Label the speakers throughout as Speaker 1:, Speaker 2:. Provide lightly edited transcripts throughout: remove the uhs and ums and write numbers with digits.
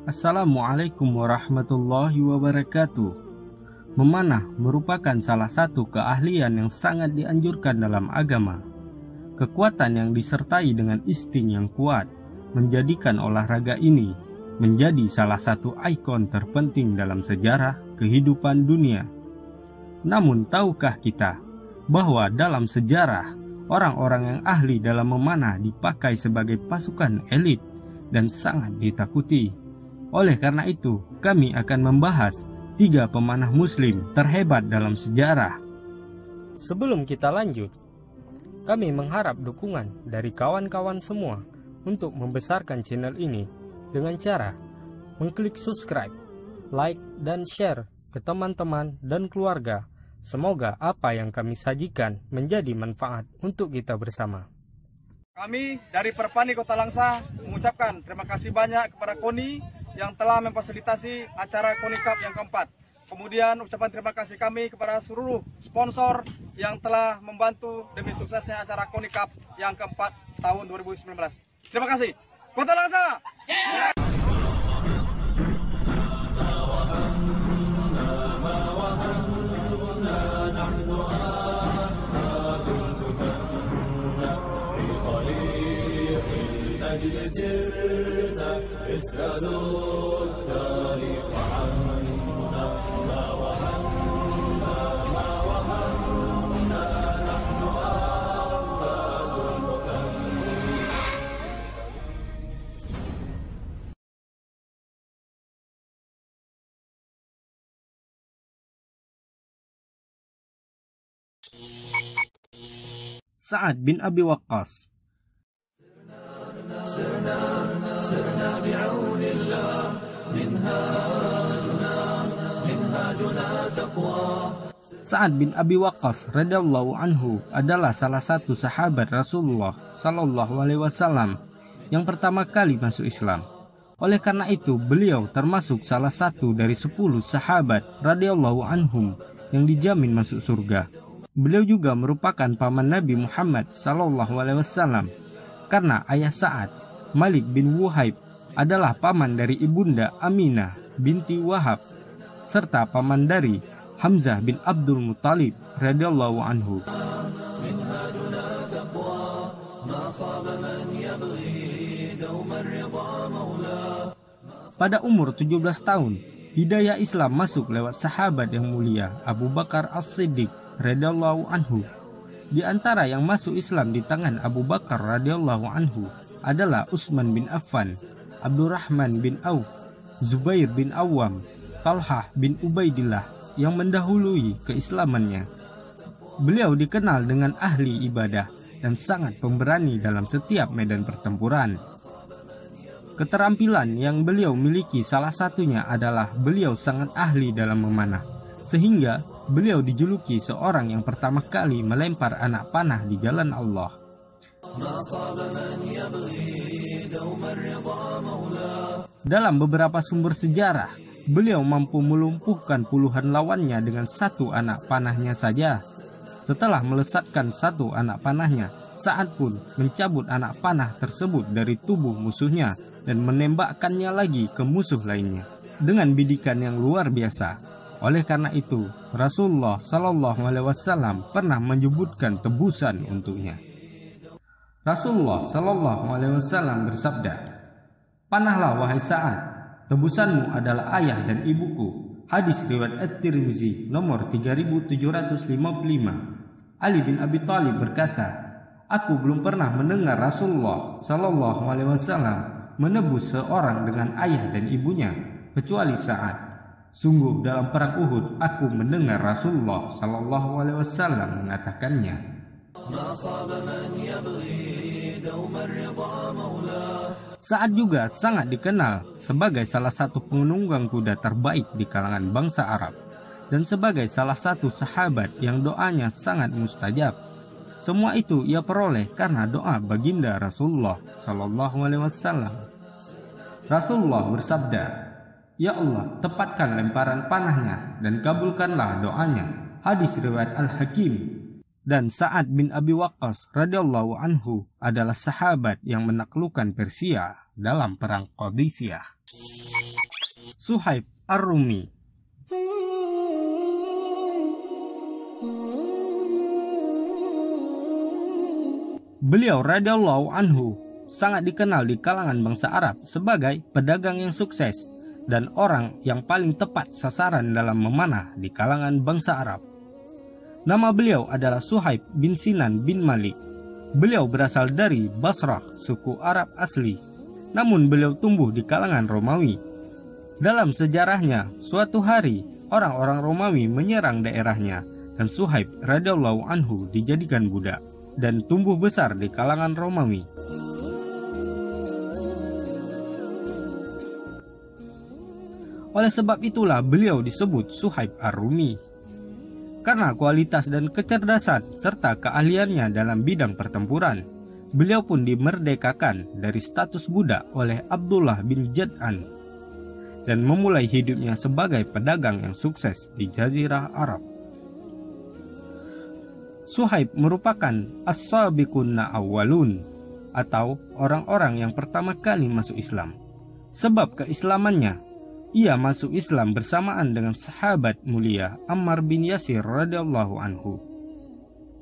Speaker 1: Assalamualaikum warahmatullahi wabarakatuh. Memanah merupakan salah satu keahlian yang sangat dianjurkan dalam agama. Kekuatan yang disertai dengan insting yang kuat menjadikan olahraga ini menjadi salah satu ikon terpenting dalam sejarah kehidupan dunia. Namun tahukah kita bahwa dalam sejarah orang-orang yang ahli dalam memanah dipakai sebagai pasukan elit dan sangat ditakuti. Oleh karena itu, kami akan membahas 3 pemanah muslim terhebat dalam sejarah. Sebelum kita lanjut, kami mengharap dukungan dari kawan-kawan semua untuk membesarkan channel ini dengan cara mengklik subscribe, like, dan share ke teman-teman dan keluarga. Semoga apa yang kami sajikan menjadi manfaat untuk kita bersama.
Speaker 2: Kami dari Perpani Kota Langsa mengucapkan terima kasih banyak kepada KONI yang telah memfasilitasi acara KONI Cup yang keempat. Kemudian ucapan terima kasih kami kepada seluruh sponsor yang telah membantu demi suksesnya acara KONI Cup yang keempat tahun 2019. Terima kasih. Kota Langsa! Yeah!
Speaker 1: Sa'ad bin Abi Waqqas. Sa'ad bin Abi Waqqas radhiyallahu anhu adalah salah satu sahabat Rasulullah sallallahu alaihi wasallam yang pertama kali masuk Islam. Oleh karena itu, beliau termasuk salah satu dari 10 sahabat radhiyallahu anhum yang dijamin masuk surga. Beliau juga merupakan paman Nabi Muhammad sallallahu alaihi wasallam karena ayah Sa'ad, Malik bin Wuhaib, adalah paman dari ibunda Aminah binti Wahab serta paman dari Hamzah bin Abdul Muttalib radhiyallahu anhu. Pada umur 17 tahun, hidayah Islam masuk lewat sahabat yang mulia Abu Bakar As-Siddiq radhiyallahu anhu. Di antara yang masuk Islam di tangan Abu Bakar radhiyallahu anhu adalah Utsman bin Affan, Abdurrahman bin Auf, Zubair bin Awam, Talhah bin Ubaidillah yang mendahului keislamannya. Beliau dikenal dengan ahli ibadah dan sangat pemberani dalam setiap medan pertempuran. Keterampilan yang beliau miliki salah satunya adalah beliau sangat ahli dalam memanah, sehingga beliau dijuluki seorang yang pertama kali melempar anak panah di jalan Allah. Dalam beberapa sumber sejarah, beliau mampu melumpuhkan puluhan lawannya dengan satu anak panahnya saja. Setelah melesatkan satu anak panahnya, Sa'ad pun mencabut anak panah tersebut dari tubuh musuhnya dan menembakkannya lagi ke musuh lainnya dengan bidikan yang luar biasa. Oleh karena itu, Rasulullah Shallallahu Alaihi Wasallam pernah menyebutkan tebusan untuknya. Rasulullah Shallallahu Alaihi Wasallam bersabda, "Panahlah wahai Sa'ad, tebusanmu adalah ayah dan ibuku." Hadis riwayat At-Tirmizi nomor 3755. Ali bin Abi Thalib berkata, "Aku belum pernah mendengar Rasulullah Shallallahu Alaihi Wasallam menebus seorang dengan ayah dan ibunya kecuali Sa'ad. Sungguh dalam perang Uhud aku mendengar Rasulullah Shallallahu Alaihi Wasallam mengatakannya." Sa'ad juga sangat dikenal sebagai salah satu penunggang kuda terbaik di kalangan bangsa Arab dan sebagai salah satu sahabat yang doanya sangat mustajab. Semua itu ia peroleh karena doa baginda Rasulullah Shallallahu Alaihi Wasallam. Rasulullah bersabda, "Ya Allah, tepatkan lemparan panahnya dan kabulkanlah doanya." Hadis riwayat Al-Hakim. Dan Sa'ad bin Abi Waqqas radhiyallahu anhu adalah sahabat yang menaklukkan Persia dalam perang Qadisiyah. Suhaib Ar-Rumi. Beliau radhiyallahu anhu sangat dikenal di kalangan bangsa Arab sebagai pedagang yang sukses dan orang yang paling tepat sasaran dalam memanah di kalangan bangsa Arab. Nama beliau adalah Suhaib bin Sinan bin Malik. Beliau berasal dari Basrah, suku Arab asli. Namun beliau tumbuh di kalangan Romawi. Dalam sejarahnya, suatu hari orang-orang Romawi menyerang daerahnya dan Suhaib radhiyallahu anhu dijadikan budak dan tumbuh besar di kalangan Romawi. Oleh sebab itulah beliau disebut Suhaib Ar-Rumi. Karena kualitas dan kecerdasan serta keahliannya dalam bidang pertempuran, beliau pun dimerdekakan dari status budak oleh Abdullah bin Jad'an dan memulai hidupnya sebagai pedagang yang sukses di Jazirah Arab. Suhaib merupakan as-sabiqunna awwalun atau orang-orang yang pertama kali masuk Islam. Sebab keislamannya, ia masuk Islam bersamaan dengan sahabat mulia Ammar bin Yasir radhiyallahu anhu.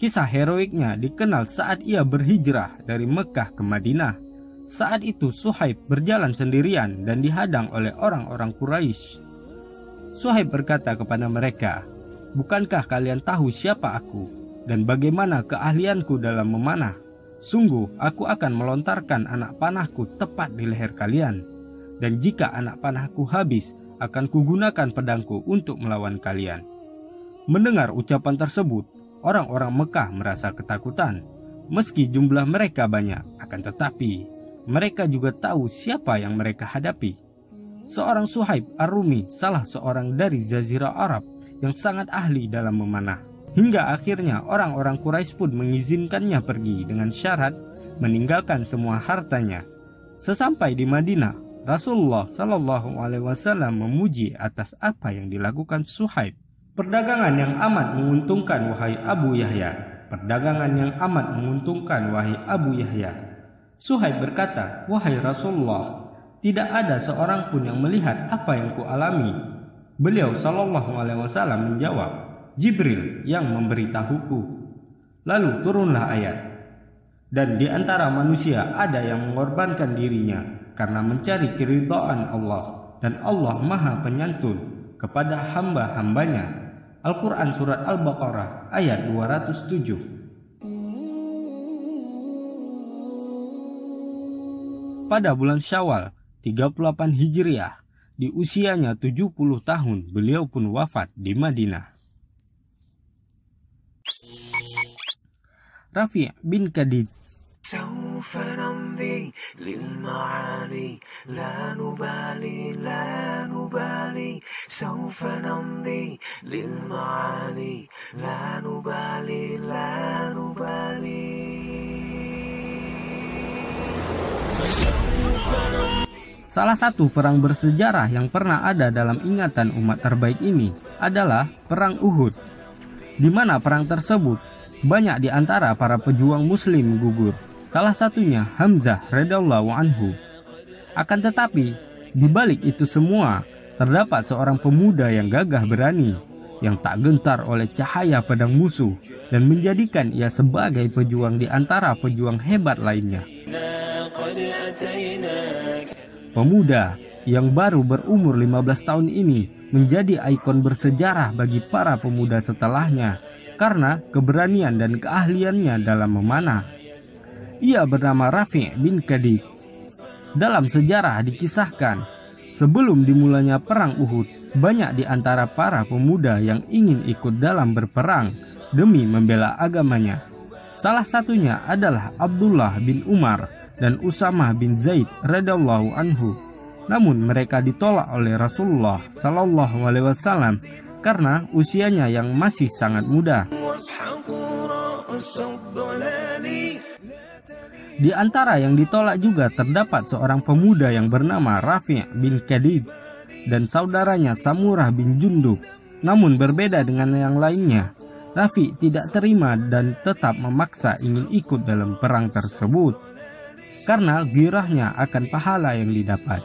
Speaker 1: Kisah heroiknya dikenal saat ia berhijrah dari Mekah ke Madinah. Saat itu Suhaib berjalan sendirian dan dihadang oleh orang-orang Quraisy. Suhaib berkata kepada mereka, "Bukankah kalian tahu siapa aku dan bagaimana keahlianku dalam memanah? Sungguh aku akan melontarkan anak panahku tepat di leher kalian. Dan jika anak panahku habis, akan kugunakan pedangku untuk melawan kalian." Mendengar ucapan tersebut, orang-orang Mekah merasa ketakutan. Meski jumlah mereka banyak, akan tetapi mereka juga tahu siapa yang mereka hadapi. Seorang Suhaib Ar-Rumi, salah seorang dari Jazirah Arab yang sangat ahli dalam memanah. Hingga akhirnya orang-orang Quraisy pun mengizinkannya pergi dengan syarat meninggalkan semua hartanya. Sesampai di Madinah, Rasulullah Shallallahu Alaihi Wasallam memuji atas apa yang dilakukan Suhaib. Perdagangan yang amat menguntungkan wahai Abu Yahya. Perdagangan yang amat menguntungkan wahai Abu Yahya. Suhaib berkata, "Wahai Rasulullah, tidak ada seorang pun yang melihat apa yang kualami." Beliau Shallallahu Alaihi Wasallam menjawab, "Jibril yang memberitahuku." Lalu turunlah ayat, "Dan di antara manusia ada yang mengorbankan dirinya karena mencari keridhaan Allah, dan Allah Maha Penyantun kepada hamba-hambanya." Al-Quran Surat Al-Baqarah ayat 207. Pada bulan Syawal 38 Hijriah, di usianya 70 tahun, beliau pun wafat di Madinah. Rafi' bin Khadij.
Speaker 3: سوف نمضي للمعالي لا نبالي لا نبالي سوف نمضي للمعالي لا نبالي لا نبالي.
Speaker 1: Salah satu perang bersejarah yang pernah ada dalam ingatan umat terbaik ini adalah Perang Uhud, di mana perang tersebut banyak di antara para pejuang muslim gugur. Salah satunya Hamzah radhiyallahu anhu. Akan tetapi, di balik itu semua, terdapat seorang pemuda yang gagah berani, yang tak gentar oleh cahaya pedang musuh, dan menjadikan ia sebagai pejuang di antara pejuang hebat lainnya. Pemuda yang baru berumur 15 tahun ini menjadi ikon bersejarah bagi para pemuda setelahnya karena keberanian dan keahliannya dalam memanah. Ia bernama Rafi' bin Khadij. Dalam sejarah dikisahkan, sebelum dimulainya perang Uhud, banyak di antara para pemuda yang ingin ikut dalam berperang demi membela agamanya. Salah satunya adalah Abdullah bin Umar dan Usamah bin Zaid radhiyallahu anhu. Namun mereka ditolak oleh Rasulullah Sallallahu Alaihi Wasallam karena usianya yang masih sangat muda. Di antara yang ditolak juga terdapat seorang pemuda yang bernama Rafi' bin Khadij dan saudaranya Samurah bin Jundub. Namun berbeda dengan yang lainnya, Rafi' tidak terima dan tetap memaksa ingin ikut dalam perang tersebut karena girahnya akan pahala yang didapat.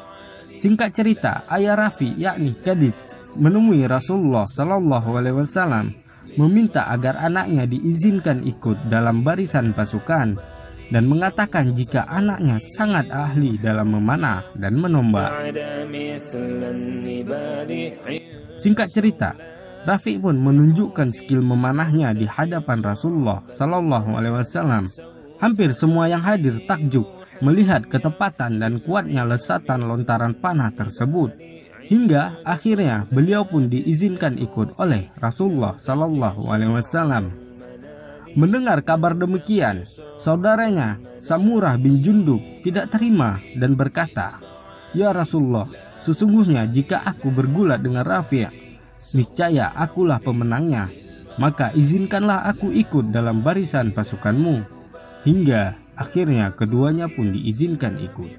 Speaker 1: Singkat cerita, ayah Rafi yakni Khadij menemui Rasulullah Shallallahu Alaihi Wasallam meminta agar anaknya diizinkan ikut dalam barisan pasukan dan mengatakan jika anaknya sangat ahli dalam memanah dan menombak. Singkat cerita, Rafi pun menunjukkan skill memanahnya di hadapan Rasulullah Shallallahu Alaihi Wasallam. Hampir semua yang hadir takjub melihat ketepatan dan kuatnya lesatan lontaran panah tersebut, hingga akhirnya beliau pun diizinkan ikut oleh Rasulullah Shallallahu Alaihi Wasallam. Mendengar kabar demikian, saudaranya Samurah bin Jundub tidak terima dan berkata, "Ya Rasulullah, sesungguhnya jika aku bergulat dengan Rafi', niscaya akulah pemenangnya. Maka izinkanlah aku ikut dalam barisan pasukanmu." Hingga akhirnya keduanya pun diizinkan ikut.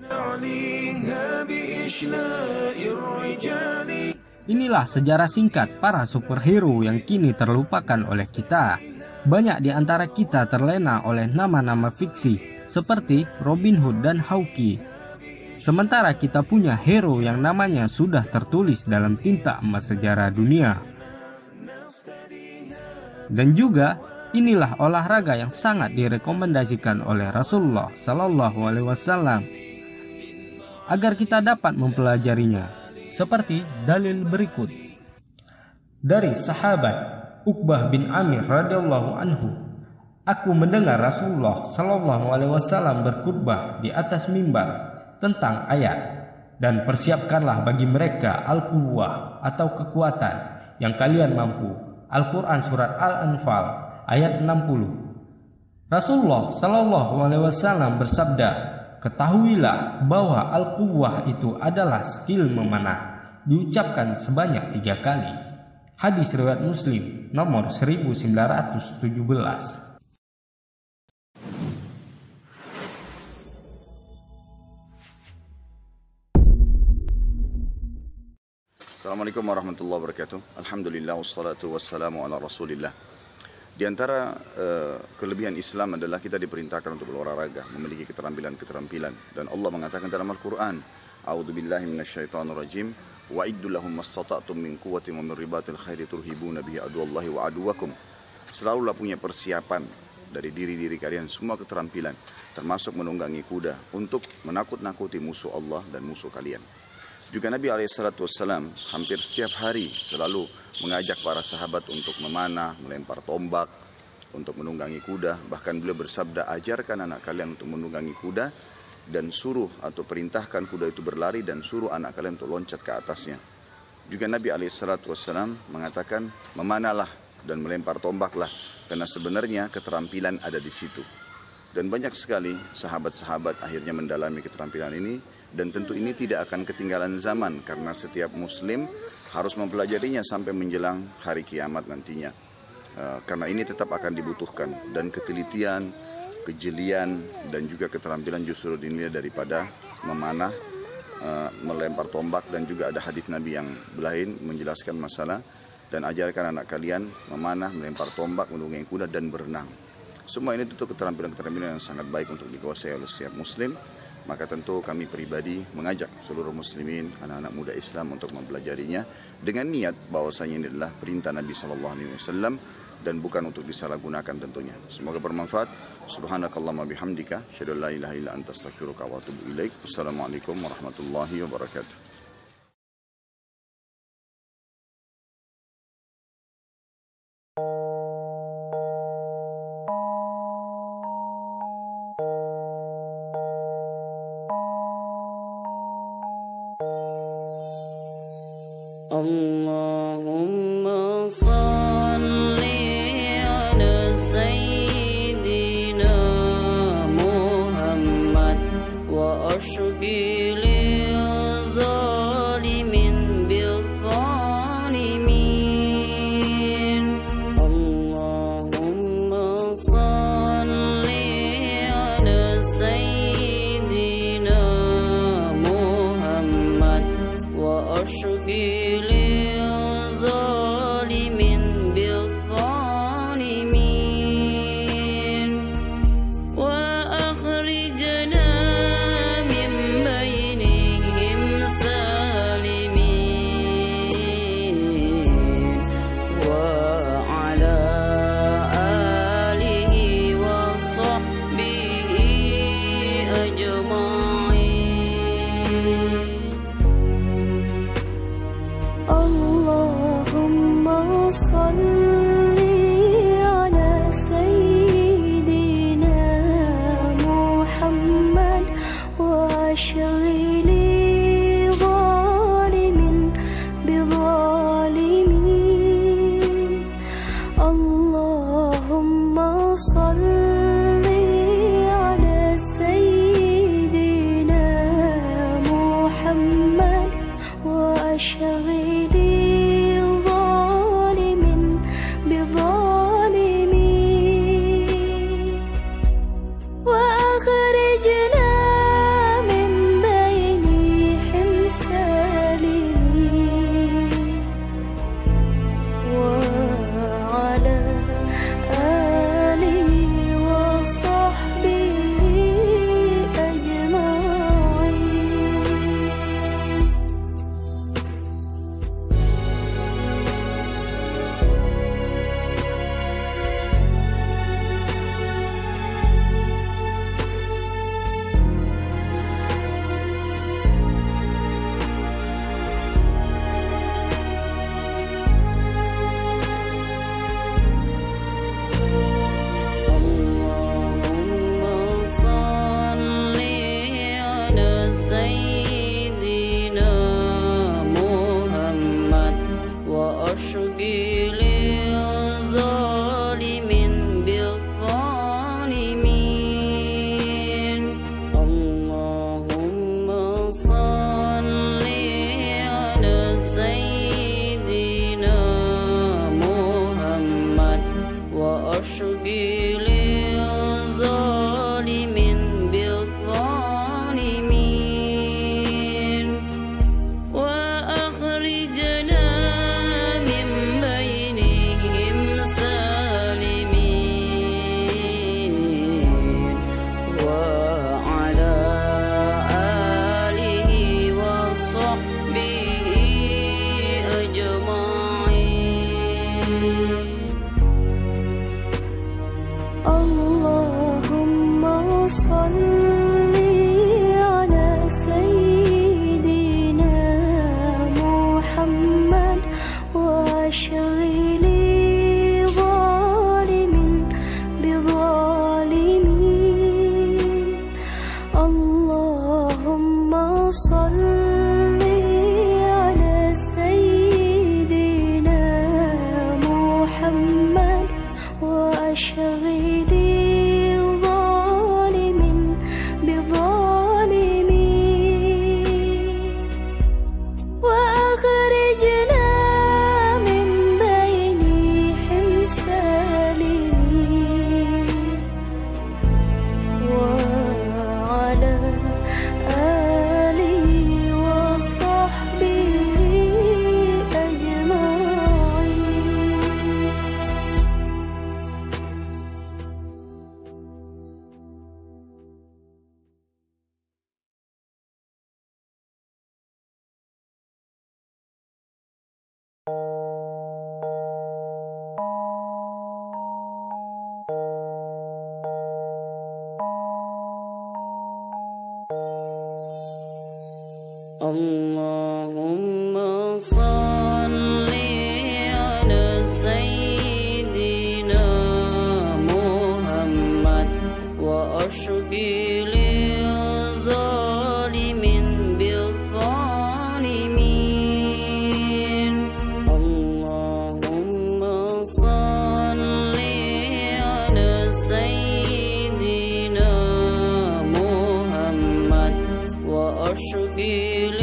Speaker 1: Inilah sejarah singkat para superhero yang kini terlupakan oleh kita. Banyak di antara kita terlena oleh nama-nama fiksi seperti Robin Hood dan Hawkeye. Sementara kita punya hero yang namanya sudah tertulis dalam tinta emas sejarah dunia. Dan juga inilah olahraga yang sangat direkomendasikan oleh Rasulullah Sallallahu Alaihi Wasallam agar kita dapat mempelajarinya, seperti dalil berikut. Dari sahabat Uqbah bin Amir radhiyallahu anhu, aku mendengar Rasulullah Sallallahu Alaihi Wasallam berkhutbah di atas mimbar tentang ayat, dan persiapkanlah bagi mereka al-quwwah atau kekuatan yang kalian mampu. Al-Quran surat Al-Anfal ayat 60. Rasulullah Shallallahu Alaihi Wasallam bersabda, ketahuilah bahwa al-quwwah itu adalah skill memanah, diucapkan sebanyak 3 kali. Hadis riwayat Muslim nomor 1917.
Speaker 4: Assalamualaikum warahmatullahi wabarakatuh. Alhamdulillah wassalatu wassalamu ala rasulillah. Di antara kelebihan Islam adalah kita diperintahkan untuk berolahraga, memiliki keterampilan-keterampilan. Dan Allah mengatakan dalam Al-Quran, A'udzubillahi minasyaitonirrajim, wa iddu lahum mastata'tum min quwwatin wa min ribatil khairi turhibuna bihi aduwallahi wa aduwakum. Selalulah punya persiapan dari diri-diri kalian semua keterampilan, termasuk menunggangi kuda untuk menakut-nakuti musuh Allah dan musuh kalian. Juga Nabi SAW hampir setiap hari selalu mengajak para sahabat untuk memanah, melempar tombak, untuk menunggangi kuda. Bahkan beliau bersabda, ajarkan anak kalian untuk menunggangi kuda dan suruh atau perintahkan kuda itu berlari dan suruh anak kalian untuk loncat ke atasnya. Juga Nabi SAW mengatakan, memanahlah dan melempar tombaklah, karena sebenarnya keterampilan ada di situ. Dan banyak sekali sahabat-sahabat akhirnya mendalami keterampilan ini. Dan tentu ini tidak akan ketinggalan zaman, karena setiap muslim harus mempelajarinya sampai menjelang hari kiamat nantinya. Karena ini tetap akan dibutuhkan, dan ketelitian, kejelian, dan juga keterampilan justru dinilai daripada memanah, melempar tombak. Dan juga ada hadis Nabi yang lain menjelaskan masalah, dan ajarkan anak kalian memanah, melempar tombak, menunggangi kuda, dan berenang. Semua ini tentu keterampilan-keterampilan yang sangat baik untuk dikuasai oleh setiap muslim. Maka tentu kami pribadi mengajak seluruh muslimin, anak-anak muda Islam untuk mempelajarinya dengan niat bahwasanya ini adalah perintah Nabi SAW dan bukan untuk disalahgunakan tentunya. Semoga bermanfaat. Subhanakallahumma bihamdika, asyhadu an la ilaha illa anta, astaghfiruka wa atubu ilaik. Wassalamualaikum warahmatullahi wabarakatuh.
Speaker 5: Allahumma salli ala Sayyidina Muhammad wa ashqil zalimin bil zalimin. Allahumma salli ala Sayyidina Muhammad wa ashqil وأخرجنا من بين
Speaker 6: صل على سيدنا محمد وأشغل ظالم بظالمين وأخرجنا من بينهم سالمين وعلى آله وصحبه أجمعين.
Speaker 5: اللهم صل على سيدنا محمد وأشغل الظالمين بالظالمين. اللهم صل على سيدنا محمد وأشغل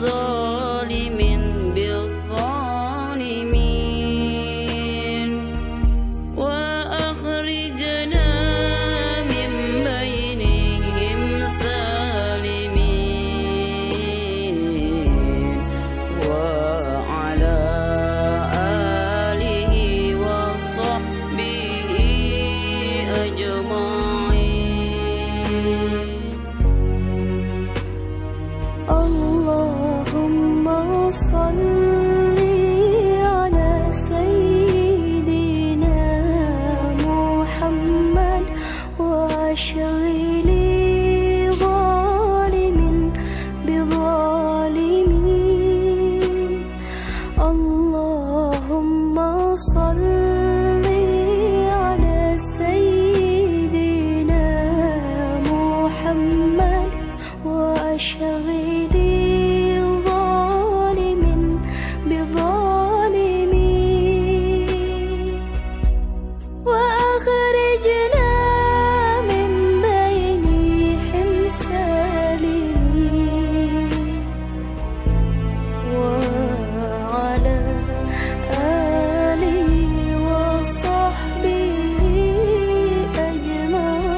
Speaker 5: الظالمين بالظالمين وأخرجنا من بينهم سالمين وعلى آله وصحبه أجمعين.
Speaker 6: اللهم صل على سيدنا محمد وأشغل ظالم بظالمين. اللهم صل على سيدنا محمد وأشغل ظالم بظالمين وأخرجنا من بينهم سالمين وعلى آله وصحبه أجمعين.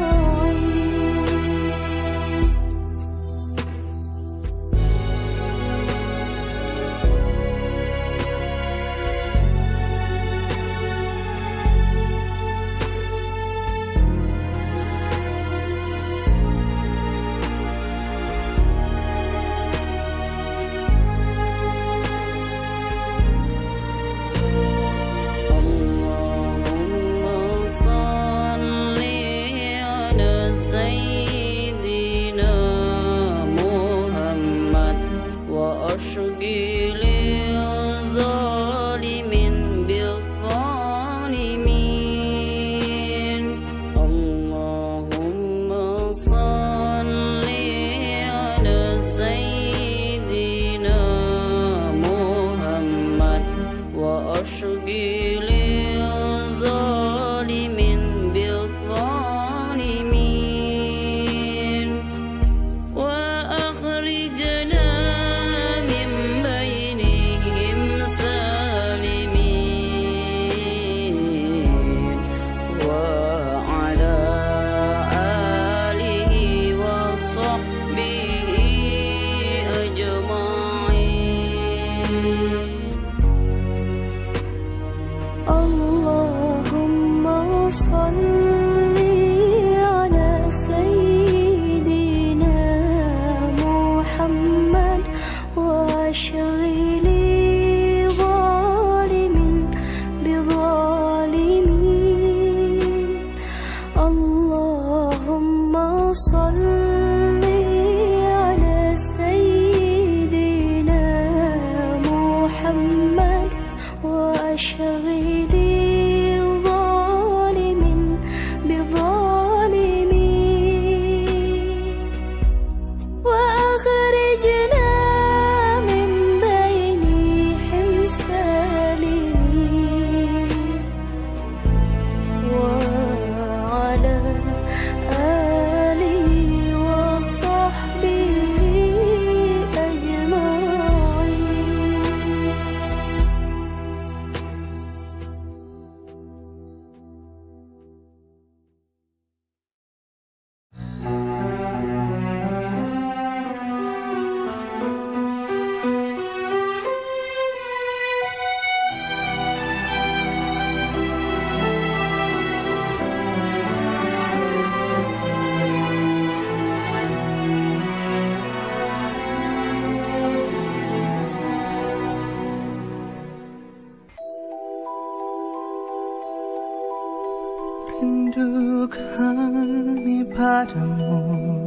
Speaker 7: rindu kami padamu,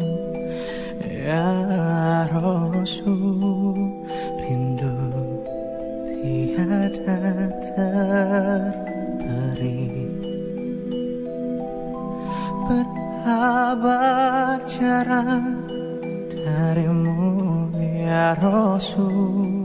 Speaker 7: ya Rasul. Rindu tiada terperi, berhabar jarak darimu, ya Rasul.